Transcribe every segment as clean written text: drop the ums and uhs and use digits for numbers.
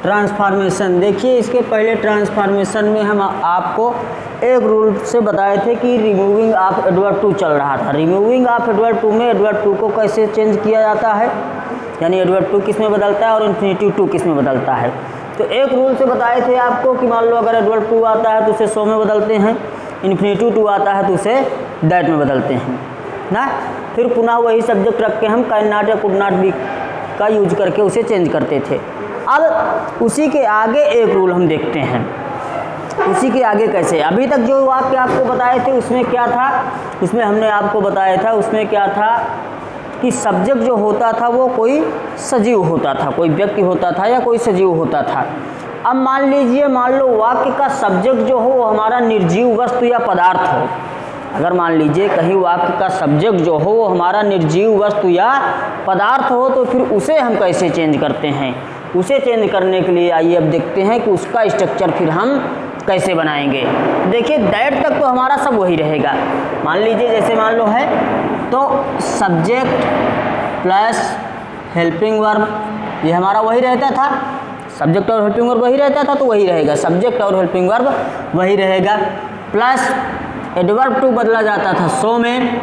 Transformation. देखिए इसके पहले ट्रांसफॉर्मेशन में हम आपको एक रूल से बताए थे कि रिमूविंग ऑफ एडवर्ब टू चल रहा था। रिमूविंग ऑफ एडवर्ब टू में एडवर्ब टू को कैसे चेंज किया जाता है, यानी एडवर्ब टू किस में बदलता है और इन्फिनेटिव टू किस में बदलता है। तो एक रूल से बताए थे आपको कि मान लो अगर एडवर्ब टू आता है तो उसे सो में बदलते हैं, इन्फिनेटिव टू आता है तो उसे दैट में बदलते हैं ना। फिर पुनः वही सब्जेक्ट रख के हम कैन नॉट या कुड नॉट बी का यूज करके उसे चेंज करते थे। अब उसी के आगे एक रूल हम देखते हैं, उसी के आगे कैसे। अभी तक जो वाक्य आपको बताए थे उसमें क्या था, उसमें हमने आपको बताया था, उसमें क्या था कि सब्जेक्ट जो होता था वो कोई सजीव होता था, कोई व्यक्ति होता था या कोई सजीव होता था। अब मान लीजिए, मान लो वाक्य का सब्जेक्ट जो हो वो हमारा निर्जीव वस्तु या पदार्थ हो। अगर मान लीजिए कहीं वाक्य का सब्जेक्ट जो हो वो हमारा निर्जीव वस्तु या पदार्थ हो तो फिर उसे हम कैसे चेंज करते हैं। उसे चेंज करने के लिए आइए अब देखते हैं कि उसका स्ट्रक्चर फिर हम कैसे बनाएंगे। देखिए दैट तक तो हमारा सब वही रहेगा। मान लीजिए जैसे मान लो है तो सब्जेक्ट प्लस हेल्पिंग वर्ब, ये हमारा वही रहता था, सब्जेक्ट और हेल्पिंग वर्ब वही रहता था तो वही रहेगा, सब्जेक्ट और हेल्पिंग वर्ब वही रहेगा। प्लस एडवर्ब टू बदला जाता था सो में,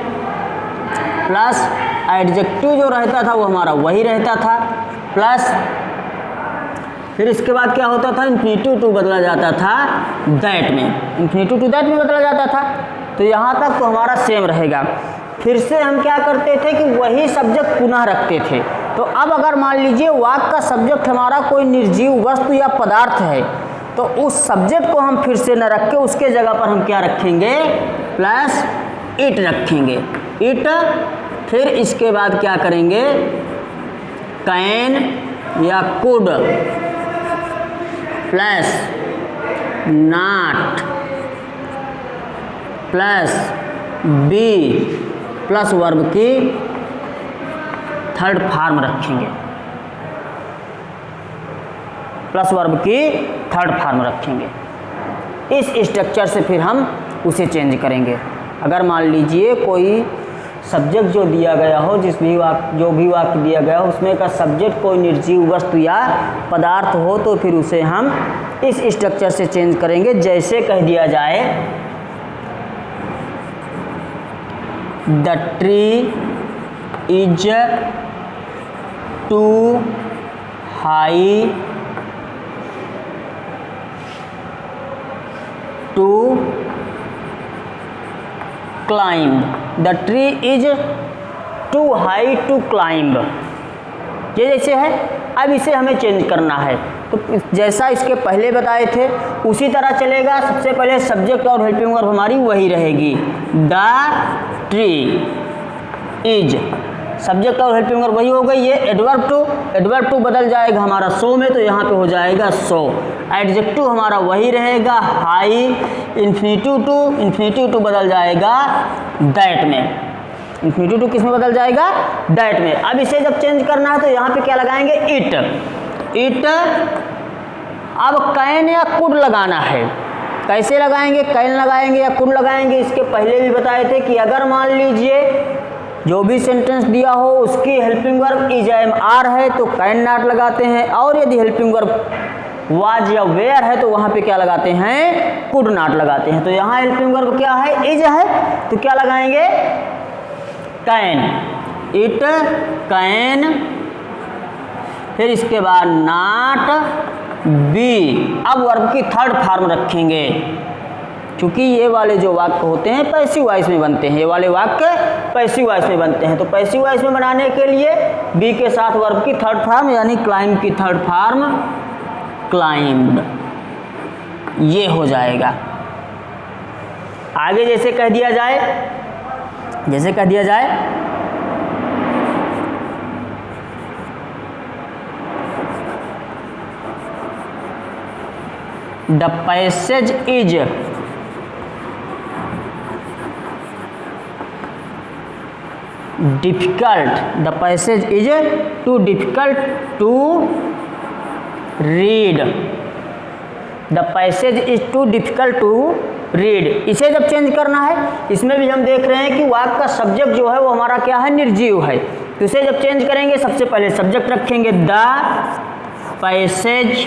प्लस एडजेक्टिव जो रहता था वो हमारा वही रहता था, प्लस फिर इसके बाद क्या होता था, इन्फिनेटिव टू बदला जाता था दैट में, इन्फिनेटिव टू दैट में बदला जाता था। तो यहाँ तक तो हमारा सेम रहेगा। फिर से हम क्या करते थे कि वही सब्जेक्ट पुनः रखते थे। तो अब अगर मान लीजिए वाक्य का सब्जेक्ट हमारा कोई निर्जीव वस्तु या पदार्थ है तो उस सब्जेक्ट को हम फिर से न रख के उसके जगह पर हम क्या रखेंगे, प्लस इट रखेंगे, इट। फिर इसके बाद क्या करेंगे, कैन या could plus not plus be plus verb की थर्ड फॉर्म रखेंगे, प्लस वर्ब की थर्ड फॉर्म रखेंगे। इस स्ट्रक्चर से फिर हम उसे चेंज करेंगे। अगर मान लीजिए कोई सब्जेक्ट जो दिया गया हो, जो भी वाक्य दिया गया हो उसमें का सब्जेक्ट कोई निर्जीव वस्तु या पदार्थ हो तो फिर उसे हम इस स्ट्रक्चर से चेंज करेंगे। जैसे कह दिया जाए the tree is too high to climb, the tree is too high to climb, ये जैसे है। अब इसे हमें चेंज करना है तो जैसा इसके पहले बताए थे उसी तरह चलेगा। सबसे पहले सब्जेक्ट और हेल्पिंग वर्ब हमारी वही रहेगी, द ट्री इज, सब्जेक्ट और हेल्पिंग वर्ब वही हो गई। ये एडवर्ब टू बदल जाएगा हमारा सो में तो यहाँ पे हो जाएगा सो। एडजेक्टिव हमारा वही रहेगा हाई, इन्फिनेटिव टू बदल जाएगा दैट में, इन्फिनेटिव टू किस में बदल जाएगा, दैट में। अब इसे जब चेंज करना है तो यहाँ पे क्या लगाएंगे, इट। अब कैन या कुड लगाना है, कैसे लगाएंगे, कैन लगाएंगे या कुड लगाएंगे। इसके पहले भी बताए थे कि अगर मान लीजिए जो भी सेंटेंस दिया हो उसकी helping verb is am are है तो कैन नॉट लगाते हैं, और यदि हेल्पिंग वर्ब वाज या वेयर है तो वहाँ पे क्या लगाते हैं, कुड नॉट लगाते हैं। तो यहाँ हेल्पिंग वर्ब क्या है, इज है, तो क्या लगाएंगे, कैन, इट कैन। फिर इसके बाद नॉट बी, अब वर्ब की थर्ड फॉर्म रखेंगे क्योंकि ये वाले जो वाक्य होते हैं पैसिव वॉइस में बनते हैं, ये वाले वाक्य पैसिव वॉइस में बनते हैं। तो पैसिव वॉइस में बनाने के लिए बी के साथ वर्ब की थर्ड फॉर्म यानी क्लाइंब की थर्ड फॉर्म क्लाइंब्ड, ये हो जाएगा। आगे जैसे कह दिया जाए the passage is difficult, the passage is too difficult to read, the passage is too difficult to read. इसे जब चेंज करना है, इसमें भी हम देख रहे हैं कि वाक्य का सब्जेक्ट जो है वो हमारा क्या है, निर्जीव है। तो इसे जब चेंज करेंगे सबसे पहले सब्जेक्ट रखेंगे द पैसेज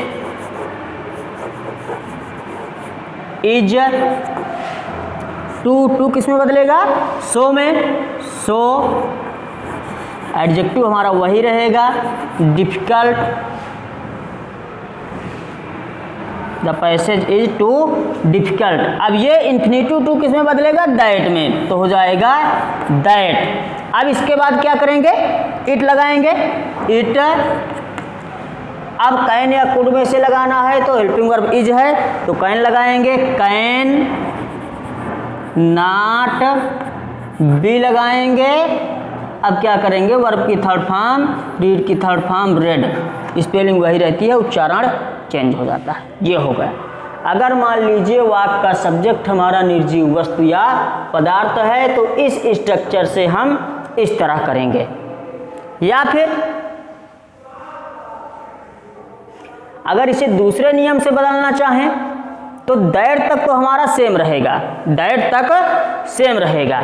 इज टू किस में बदलेगा, सो में, सो एडजेक्टिव हमारा वही रहेगा, difficult, the passage is too difficult. अब ये इन्फिनेटिव टू किस में बदलेगा, दैट में, तो हो जाएगा दैट। अब इसके बाद क्या करेंगे, इट लगाएंगे, इट। अब कैन या कुड में से लगाना है तो हेल्पिंग वर्ब इज है तो कैन लगाएंगे, कैन नॉट बी लगाएंगे। अब क्या करेंगे, वर्ब की थर्ड फॉर्म, रीड की थर्ड फॉर्म रेड, स्पेलिंग वही रहती है, उच्चारण चेंज हो जाता है। ये हो गया। अगर मान लीजिए वाक्य का सब्जेक्ट हमारा निर्जीव वस्तु या पदार्थ है तो इस स्ट्रक्चर से हम इस तरह करेंगे, या फिर अगर इसे दूसरे नियम से बदलना चाहें तो दैट तक तो हमारा सेम रहेगा, दैट तक सेम रहेगा।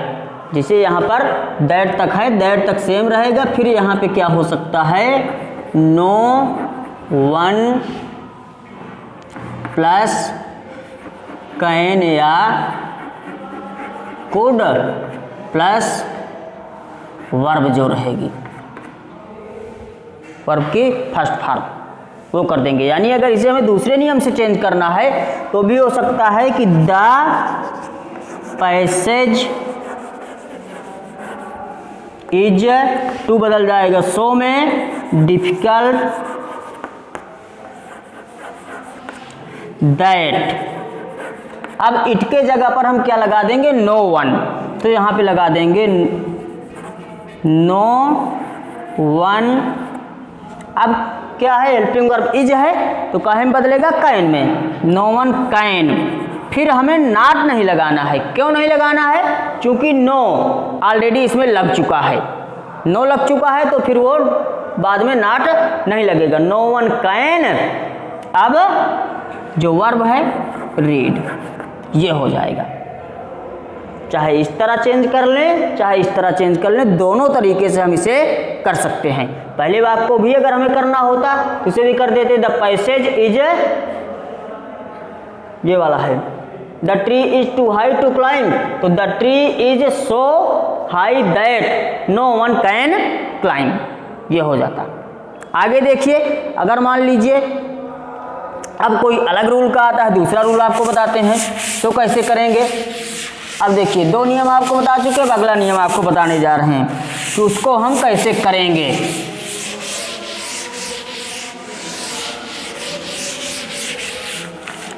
जिसे यहाँ पर दैट तक है, दैट तक सेम रहेगा। फिर यहाँ पे क्या हो सकता है, नो वन प्लस कैन या कुड प्लस वर्ब जो रहेगी, वर्ब की फर्स्ट फॉर्म वो कर देंगे। यानी अगर इसे हमें दूसरे नियम से चेंज करना है तो भी हो सकता है कि द पैसेज इज टू बदल जाएगा सो में, डिफिकल्ट दैट। अब इट के जगह पर हम क्या लगा देंगे, नो वन, तो यहाँ पे लगा देंगे नो वन। अब क्या है, हेल्पिंग वर्ब इज है तो काहे में बदलेगा, कैन में, नो वन कैन। फिर हमें नॉट नहीं लगाना है। क्यों नहीं लगाना है, क्योंकि नो ऑलरेडी इसमें लग चुका है, नो लग चुका है तो फिर वो बाद में नॉट नहीं लगेगा, नो वन कैन। अब जो वर्ब है रीड, ये हो जाएगा। चाहे इस तरह चेंज कर लें, चाहे इस तरह चेंज कर लें, दोनों तरीके से हम इसे कर सकते हैं। पहले वाक्य को भी अगर हमें करना होता तो इसे भी कर देते, द पैसेज इज, ये वाला है, the tree is too high to climb, तो the tree is so high that no one can climb, ये हो जाता। आगे देखिए, अगर मान लीजिए अब कोई अलग रूल का आता है, दूसरा रूल आपको बताते हैं तो कैसे करेंगे। अब देखिए, दो नियम आपको बता चुके, अब अगला नियम आपको बताने जा रहे हैं कि उसको हम कैसे करेंगे।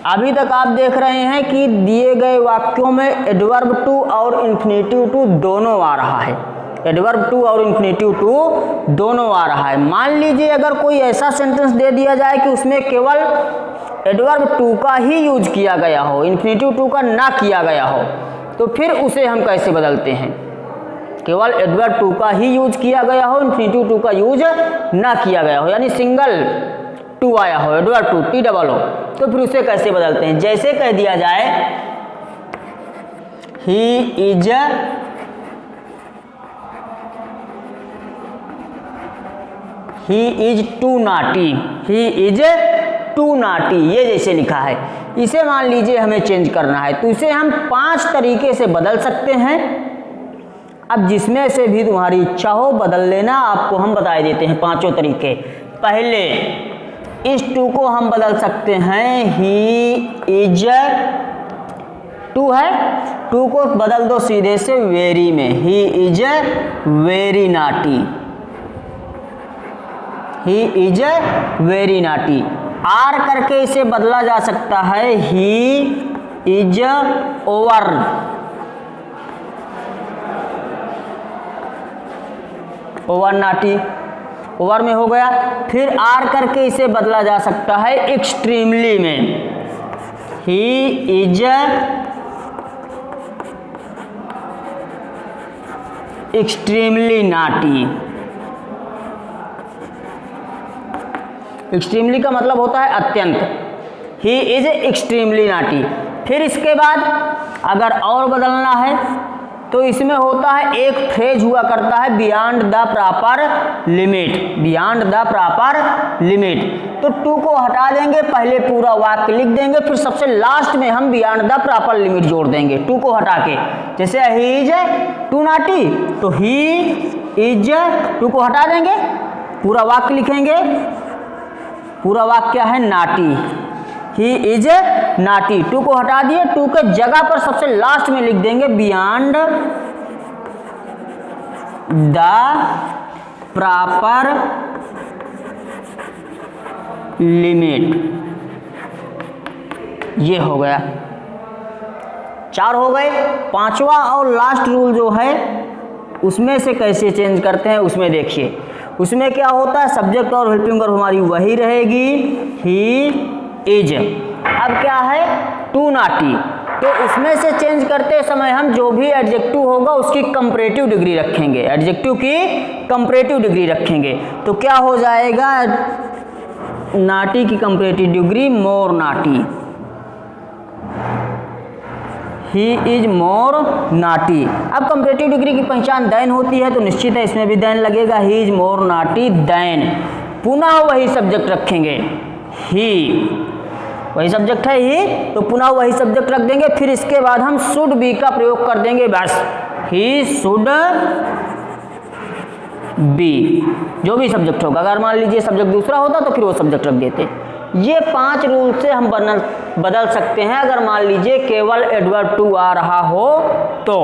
अभी तक आप देख रहे हैं कि दिए गए वाक्यों में एडवर्ब टू और इन्फिनेटिव टू दोनों आ रहा है, एडवर्ब टू और इन्फिनेटिव टू दोनों आ रहा है। मान लीजिए अगर कोई ऐसा सेंटेंस दे दिया जाए कि उसमें केवल एडवर्ब टू का ही यूज किया गया हो, इन्फिनेटिव टू का ना किया गया हो, तो फिर उसे हम कैसे बदलते हैं। केवल एडवर्ब टू का ही यूज किया गया हो, इन्फिनेटिव टू का यूज ना किया गया हो, यानी सिंगल टू आया हो, एडवर्ब टू टी डबल हो, तो फिर उसे कैसे बदलते हैं। जैसे कह दिया जाए he is too naughty, he is too naughty, ये जैसे लिखा है, इसे मान लीजिए हमें चेंज करना है तो इसे हम 5 तरीके से बदल सकते हैं। अब जिसमें से भी तुम्हारी इच्छा हो बदल लेना, आपको हम बता देते हैं 5 तरीके। पहले इस टू को हम बदल सकते हैं, ही इज टू है, टू को बदल दो सीधे से वेरी में, he is very naughty, he is very naughty. Or करके इसे बदला जा सकता है, he is over, over naughty, over में हो गया। फिर आर करके इसे बदला जा सकता है एक्सट्रीमली में, he is extremely naughty. Extremely का मतलब होता है अत्यंत, ही इज एक्सट्रीमली नाटी। फिर इसके बाद अगर और बदलना है तो इसमें होता है एक फ्रेज हुआ करता है beyond the proper limit, beyond the proper limit. तो टू को हटा देंगे, पहले पूरा वाक्य लिख देंगे, फिर सबसे लास्ट में हम बियॉन्ड द प्रॉपर लिमिट जोड़ देंगे टू को हटा के। जैसे ही इज टू नॉटी, तो ही इज टू को हटा देंगे, पूरा वाक्य लिखेंगे, पूरा वाक्य है नाटी, ही इज नाटी। टू को हटा दिए, टू के जगह पर सबसे लास्ट में लिख देंगे बियॉन्ड द प्रॉपर लिमिट। ये हो गया, 4 हो गए। 5वां और लास्ट रूल जो है उसमें से कैसे चेंज करते हैं उसमें देखिए। उसमें क्या होता है, सब्जेक्ट और हेल्पिंग वर्ब हमारी वही रहेगी, ही इज। अब क्या है, टू नॉटी, तो इसमें से चेंज करते समय हम जो भी एडजेक्टिव होगा उसकी कंपैरेटिव डिग्री रखेंगे, एडजेक्टिव की कंपैरेटिव डिग्री रखेंगे। तो क्या हो जाएगा, नाटी की comparative degree more naughty, he is more naughty. अब कंपैरेटिव डिग्री की पहचान देन होती है, तो निश्चित है इसमें भी देन लगेगा, ही इज मोर नाटी देन। पुनः वही सब्जेक्ट रखेंगे, ही, वही सब्जेक्ट है ही, तो पुनः वही सब्जेक्ट रख देंगे। फिर इसके बाद हम शुड बी का प्रयोग कर देंगे, बस ही शुड बी, जो भी सब्जेक्ट होगा। अगर मान लीजिए सब्जेक्ट दूसरा होता तो फिर वो सब्जेक्ट रख देते। ये 5 रूल से हम बदल सकते हैं। अगर मान लीजिए केवल एडवर्ब टू आ रहा हो तो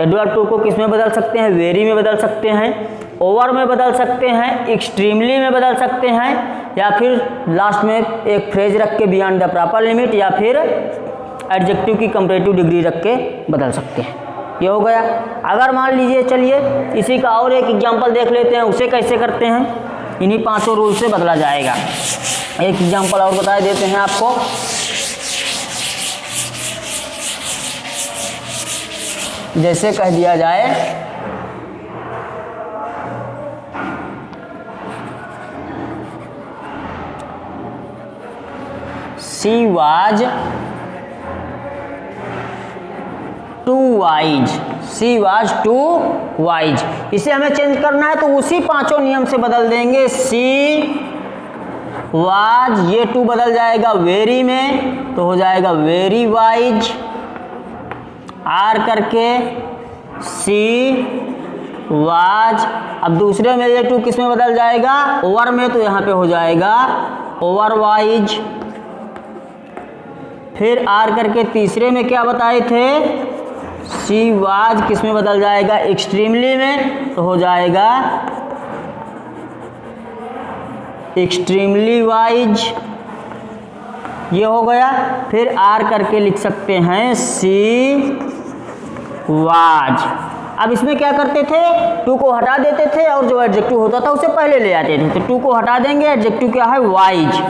एडवर्ब टू को किस में बदल सकते हैं, वेरी में बदल सकते हैं, ओवर में बदल सकते हैं, एक्सट्रीमली में बदल सकते हैं, या फिर लास्ट में एक फ्रेज रख के बियॉन्ड द प्रॉपर लिमिट, या फिर एडजेक्टिव की कंपैरेटिव डिग्री रख के बदल सकते हैं। ये हो गया। अगर मान लीजिए, चलिए इसी का और एक एग्जांपल देख लेते हैं, उसे कैसे करते हैं। इन्हीं 5 रूल से बदला जाएगा। एक एग्जांपल और बता देते हैं आपको। जैसे कह दिया जाए, she was too wise, she was too wise. इसे हमें चेंज करना है तो उसी 5 नियम से बदल देंगे। शी वाज, ये टू बदल जाएगा वेरी में, तो हो जाएगा वेरी वाइज। आर करके सी वाज, अब दूसरे में ये टू किस में बदल जाएगा, ओवर में, तो यहाँ पे हो जाएगा ओवर वाइज। फिर आर करके तीसरे में क्या बताए थे, सी वाज किस में बदल जाएगा, एक्सट्रीमली में, तो हो जाएगा एक्सट्रीमली वाइज। ये हो गया। फिर आर करके लिख सकते हैं सी वाज। अब इसमें क्या करते थे, टू को हटा देते थे और जो एडजेक्टिव होता था उसे पहले ले आते थे। तो टू को हटा देंगे, एडजेक्टिव क्या है, वाइज,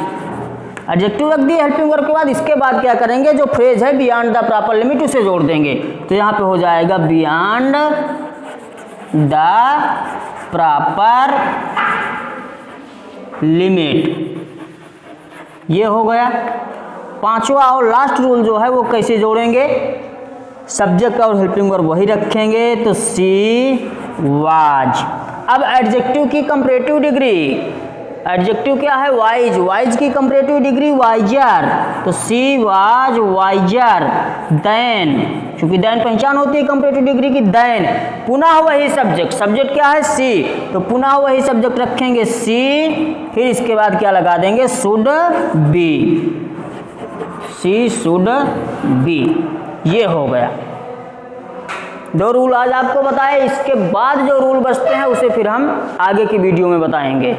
एडजेक्टिव रख दिए हेल्पिंग वर्ब के बाद। इसके बाद क्या करेंगे, जो फ्रेज है बियॉन्ड द प्रॉपर लिमिट उसे जोड़ देंगे। तो यहाँ पे हो जाएगा बियॉन्ड द प्रॉपर लिमिट। ये हो गया। 5वां और लास्ट रूल जो है वो कैसे जोड़ेंगे, सब्जेक्ट और हेल्पिंग वर्ब वही रखेंगे, तो सी वाज। अब एडजेक्टिव की कंपैरेटिव डिग्री, एडजेक्टिव क्या है, वाइज, वाइज की कंपैरेटिव डिग्री वाइजर, तो सी वाज वाइजर देन, क्योंकि देन पहचान होती है कंपैरेटिव डिग्री की, देन। पुनः वही सब्जेक्ट, सब्जेक्ट क्या है, सी, तो पुनः वही सब्जेक्ट रखेंगे सी। फिर इसके बाद क्या लगा देंगे, should be, she should be. ये हो गया। 2 रूल आज आपको बताए। इसके बाद जो रूल बचते हैं उसे फिर हम आगे की वीडियो में बताएंगे।